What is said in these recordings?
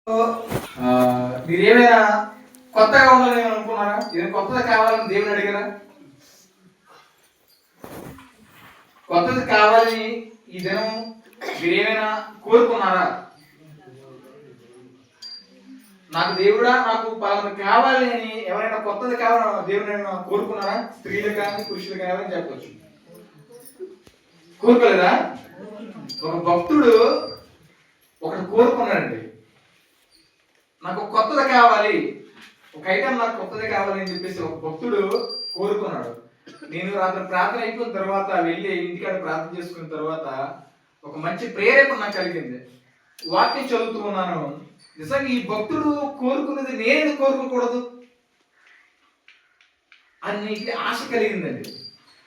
మీరు ఏమైనా కొత్తగా ఉండాలని అనుకున్నారా? ఇది కొత్తది కావాలని దేవుని అడిగారా? కొత్తది కావాలని ఈ దినం మీరు ఏమైనా కోరుకున్నారా? నాకు దేవుడా నాకు పలానా కావాలి అని ఎవరైనా కొత్తది కావాలని దేవుని కోరుకున్నారా? స్త్రీలు కానీ పురుషులు కానీ ఎవరైనా చెప్పవచ్చు. కోరుకోలేదా? ఒక భక్తుడు ఒకటి కోరుకున్నాడండి, నాకు కొత్తది కావాలి, ఒక ఐటమ్ నాకు కొత్తది కావాలి అని చెప్పేసి ఒక భక్తుడు కోరుకున్నాడు. నేను రాత్రి ప్రార్థన అయిపోయిన తర్వాత వెళ్ళి ఇంటికాడ ప్రార్థన చేసుకున్న తర్వాత ఒక మంచి ప్రేరేపణ నాకు కలిగింది. వాక్యం చదువుతూ ఉన్నాను, నిజంగా ఈ భక్తుడు కోరుకున్నది నేను కోరుకోకూడదు అని ఆశ కలిగిందండి.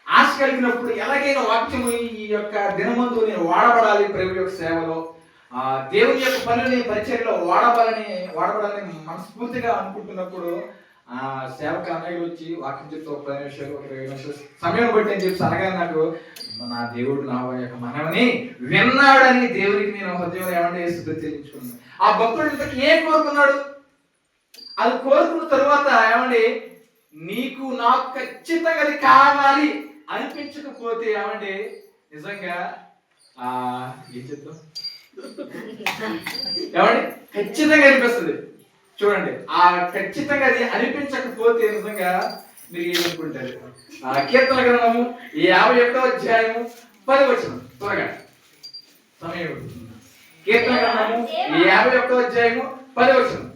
ఆశ కలిగినప్పుడు ఎలాగైనా వాక్యము ఈ యొక్క దినమందు నేను వాడబడాలి, ప్రభు యొక్క సేవలో దేవుని యొక్క పనులని పరిచర్యలో వాడబడాలని మనస్ఫూర్తిగా అనుకుంటున్నప్పుడు సేవకు అన్నయ్యలు వచ్చి వాక్యం చెప్తే ఒక 10 నిమిషాలు ఒక 20 నిమిషాలు సమయం బట్టి అని చెప్పి అనగా నాకు నా దేవుడు నా యొక్క మనవని విన్నాడని దేవుడికి నేను హృదయం ఏమన్నా వేసి చెల్లించుకున్నాను. ఆ భక్తుడు ఇంతకు ఏం కోరుకున్నాడు? అది కోరుకున్న తరువాత ఏమండి, నీకు నాకు ఖచ్చితంగా అది కావాలి అనిపించకపోతే ఏమండి నిజంగా ఏం చెప్తాం ఏమండి ఖచ్చితంగా అనిపిస్తుంది. చూడండి, ఆ ఖచ్చితంగా అది అనిపించకపోతే నిజంగా మీరు ఏమనుకుంటారు? కీర్తన గ్రంథము 51వ అధ్యాయము 10వ వచనం, త్వరగా సమయం. కీర్తన గ్రంథము 51వ అధ్యాయము 10వ వచనం.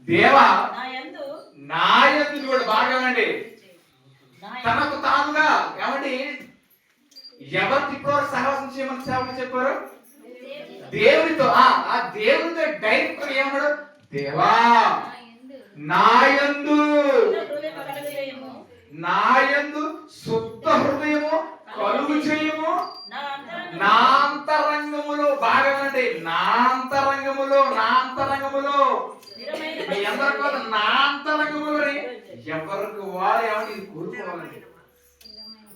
దేవా నా యందు కూడా బాగా అండి తనకు తానుగా ఏమండి ఎవరికి ఇప్పుడు సహవాసం చేయమని సేవలు చెప్పారు? దేవునితో. ఆ దేవునితో డైరెక్ట్ ఏమన్నాడు? దేవా నాయందు శుద్ధ హృదయము కలుగు చేయము, నా అంతరంగములో భాగమండి, నా అంతరంగములో ఎవరికి నా అంతరంగములోని ఎవరికి వారు ఏమంటే ఇది కోరుకోవాలండి.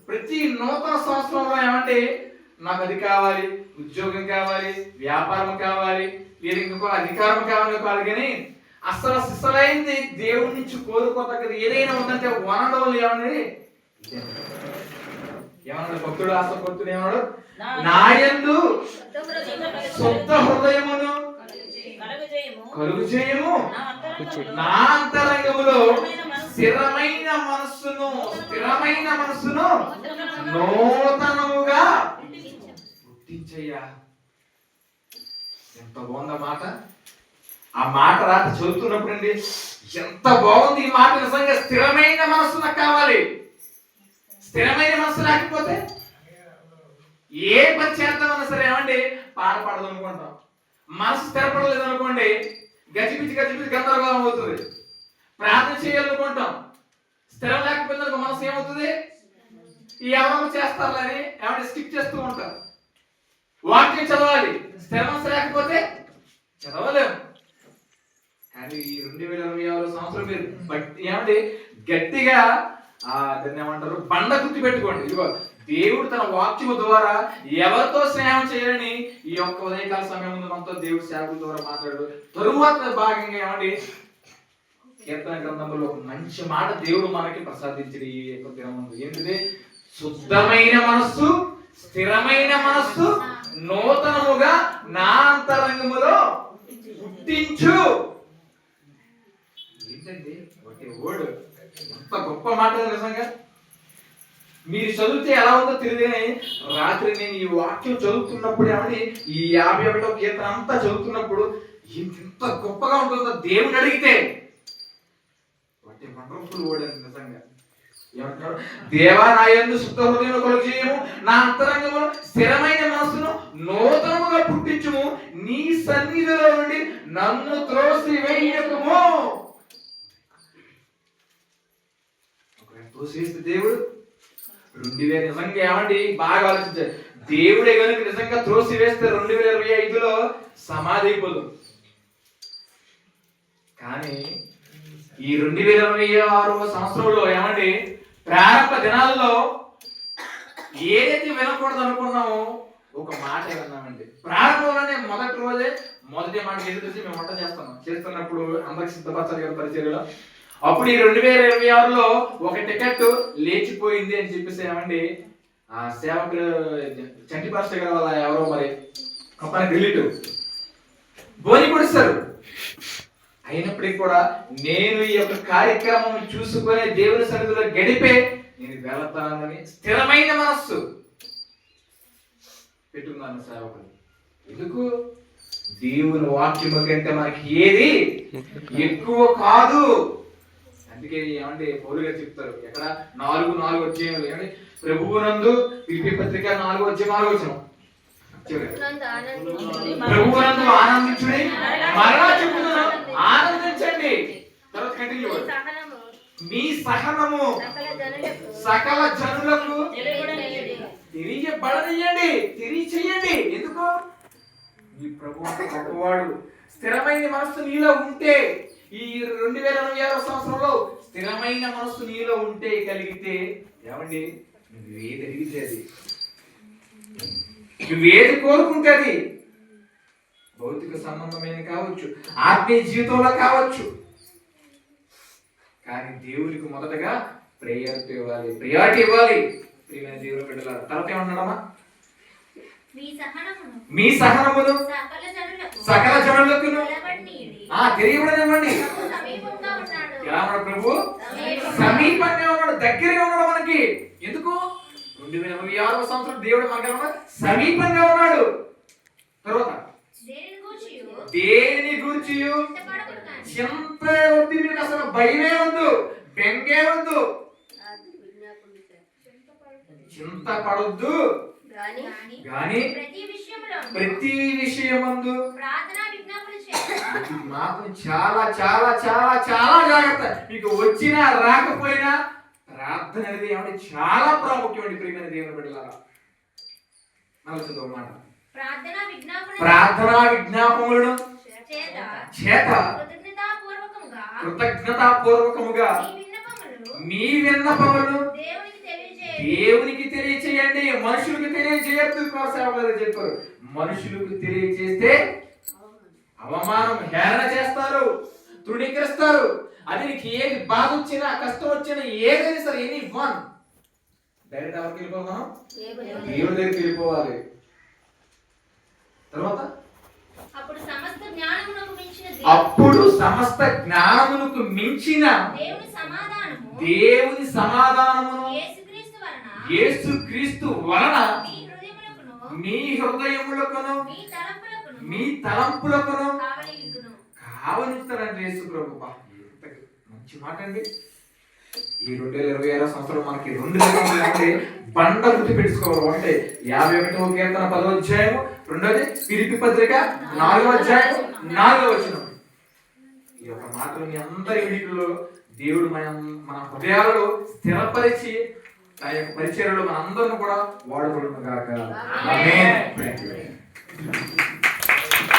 ప్రతి నూతన సంవత్సరంలో ఏమంటే నాకు అది కావాలి, ఉద్యోగం కావాలి, వ్యాపారం కావాలి, లేదా ఇంకొక అధికారం కావాలి కానీ అసలు సిసలైంది దేవుడి నుంచి కోరుకోదగ్గది ఏదైనా ఉందంటే వనడవులు ఏమన్నది ఏమన్నాడు భక్తుడు? ఆశపడుతుడు ఏమన్నాడు? నాయందు శుద్ధ హృదయమును కలుగు చేయము, నా అంతరంగములో స్థిరమైన మనస్సును నూతనముగా పుట్టించయ్యా. ఎంత బాగుంది మాట! ఆ మాట రాత్రి చదువుతున్నప్పుడు అండి ఎంత బాగుంది ఈ మాట. నిజంగా స్థిరమైన మనస్సు నాకు కావాలి. స్థిరమైన మనస్సు లేకపోతే ఏ పని చేద్దామన్నా సరే ఏమండి పాడపడదు అనుకుంటాం. మనసు స్థిరపడలేదు అనుకోండి గజిబిజి గందరగోళం అవుతుంది. ప్రార్థన చేయాలనుకుంటాం, స్థిరం లేకపోతే మనసు ఏమవుతుంది? ఈ ఎవరో చేస్తారని ఏమంటే స్కిప్ చేస్తూ ఉంటారు. వాక్యం చదవాలి, స్థిరమనసు లేకపోతే చదవలేము. కానీ ఈ 2026 సంవత్సరం మీరు ఏమంటే గట్టిగా దాన్ని ఏమంటారు బండ గుర్తు పెట్టుకోండి. ఇదిగో దేవుడు తన వాక్యము ద్వారా ఎవరితో స్నేహం చేయాలని ఈ యొక్క ఉదయకాల సమయం ముందు మనతో దేవుడు సేవకుల ద్వారా మాట్లాడు. తరువాత భాగంగా ఏమండి కీర్తన గ్రంథంలో ఒక మంచి మాట దేవుడు మనకి ప్రసాదించడు ఈ యొక్క దినం. ఏంటిది? శుద్ధమైన మనస్సు, స్థిరమైన మనస్సు నూతనముగా నా అంతరంగములో పుట్టించు. ఏంటండి ఓడు ఎంత గొప్ప మాట నిజంగా. మీరు చదివితే ఎలా ఉందో తెలియదు కానీ రాత్రి నేను ఈ వాక్యం చదువుతున్నప్పుడు ఏమని ఈ 51వ కీర్తన అంతా చదువుతున్నప్పుడు ఎంత గొప్పగా ఉంటుందో దేవుని అడిగితే వండర్ఫుల్ వర్డ్ అండి నిజంగా. ఏమంటారు? దేవా నా యందు శుద్ధ హృదయమును కలుగు చేయము, నా అంతరంగములో స్థిరమైన మనస్సును నూతనముగా పుట్టించుము, నీ సన్నిధిలో నుండి నన్ను త్రోసివేయకుము. త్రోసివేస్తే దేవుడు 2000 నిజంగా ఏమండి బాగా ఆలోచించారు. దేవుడే కనుక నిజంగా త్రోసివేస్తే 2025లో సమాధి అయిపోదు. కానీ ఈ 2026 సంవత్సరంలో ఏమండి ప్రారంభ దినాల్లో ఏదైతే వినకూడదు అనుకున్నామో ఒక మాట విన్నామండి. ప్రారంభంలోనే మొదటి రోజే మొదటి మాట ఏది తెలిసి మేము వంట చేస్తున్నప్పుడు అందరికి సిద్ధపరచాలి కదా పరిచర్యలో. అప్పుడు ఈ 2026లో ఒక టికెట్ లేచిపోయింది అని చెప్పేసి ఏమండి ఆ సేవకులు చంటి పాస్టర్ గారు వాళ్ళ ఎవరో మరి అబ్బాయి రిలేటివ్ బోని కొడిస్తారు. అయినప్పటికీ కూడా నేను ఈ యొక్క కార్యక్రమం చూసుకునే దేవుని సన్నిధిలో గడిపే నేను వెళతానని స్థిరమైన మనస్సు పెట్టుకున్నాను సేవకులు. ఎందుకు? దేవుని వాక్యము కంటే మనకి ఏది ఎక్కువ కాదు. అందుకే ఏమంటే పౌలు గారు చెప్తారు ఎక్కడ 4:4 అధ్యాయంలో ఏమంటే ప్రభువునందు ఫిలిప్పీ పత్రిక 4:4 ప్రభువునందు ఆనందించుడి, మరలా చెప్తున్నాను ఆనందించండి. తర్వాత కంటిన్యూ. మీ సహనము సకల జనులకు తెలియబడనియండి, తెలియచేయండి. ఎందుకు? ఈ ప్రభువు గొప్పవాడు. స్థిరమైన మనస్సు నీలో ఉంటే, ఈ 2026 సంవత్సరంలో స్థిరమైన మనస్సు నీలో ఉంటే కలిగితే ఏమండి నువ్వేది అడిగితే అది, నువ్వేది కోరుకుంటే అది, భౌతిక సంబంధమైన కావచ్చు, ఆత్మీయ జీవితంలో కావచ్చు, కానీ దేవుడికి మొదటగా ప్రియారిటీ ఇవ్వాలి. ప్రియమైన దేవుని బిడ్డలారా, తర్వాత ఏమన్నాడమ్మా? మీ సహనమును సకల జనులకు తెలియబడనివ్వండి. ప్రభు సమీపంగా ఉన్నాడు, దగ్గరగా ఉన్నాడు మనకి. ఎందుకు? 2026 సంవత్సరం దేవుడు మనకి సమీపంగా ఉన్నాడు. తర్వాత దేని గురించి చింత వద్దు, మీకు అసలు భయమే వద్దు, బెంగే వద్దు, చింత పడొద్దు. కానీ ప్రతి విషయమందు మాత్రం చాలా చాలా చాలా చాలా జాగ్రత్త. మీకు వచ్చినా రాకపోయినా ప్రార్థన అనేది ఏమంటే చాలా ప్రాముఖ్యమండి. ప్రియమైన దేవుని బిడ్డలారా, మాట ప్రార్థనా విజ్ఞాపములను చేత కృతజ్ఞతాపూర్వకముగా మీ విన్నపములను దేవునికి తెలియచేయండి, మనుషులకు తెలియచేయద్దు. సేవకులు చెప్పారు, మనుషులకు తెలియచేస్తే అవమానం, హేళన చేస్తారు, తృణీకరిస్తారు. అది నీకు ఏది బాధ వచ్చినా, కష్టం వచ్చినా, ఏదైనా సరే ఎనీ వన్ డైరెక్ట్ ఎవరికి వెళ్ళిపోవాలి? మనం దేవుడి దగ్గరికి వెళ్ళిపోవాలి. తర్వాత అప్పుడు సమస్త జ్ఞానమునకు మించిన దేవుని సమాధానమును యేసుక్రీస్తు వలన మీ హృదయములకును మీ తలంపులకును కావలిస్తాడండి యేసు ప్రభు. మంచి మాట అండి. ఈ 2026 సంవత్సరం మనకి 2 రకాలు బండ గుర్తు పెట్టుకోవాలి. ఒకటి 51వ కీర్తన 10వ అధ్యాయం, రెండోది ఫిలిప్పీ పత్రిక 4వ అధ్యాయం 4వ వచనం. ఈ యొక్క మాటలు మీ అందరి వీటిలో దేవుడు మన హృదయాలలో స్థిరపరిచి ఆ యొక్క పరిచర్యలో మన అందరిని కూడా వాడుకోవడం గాక. ఆమేన్.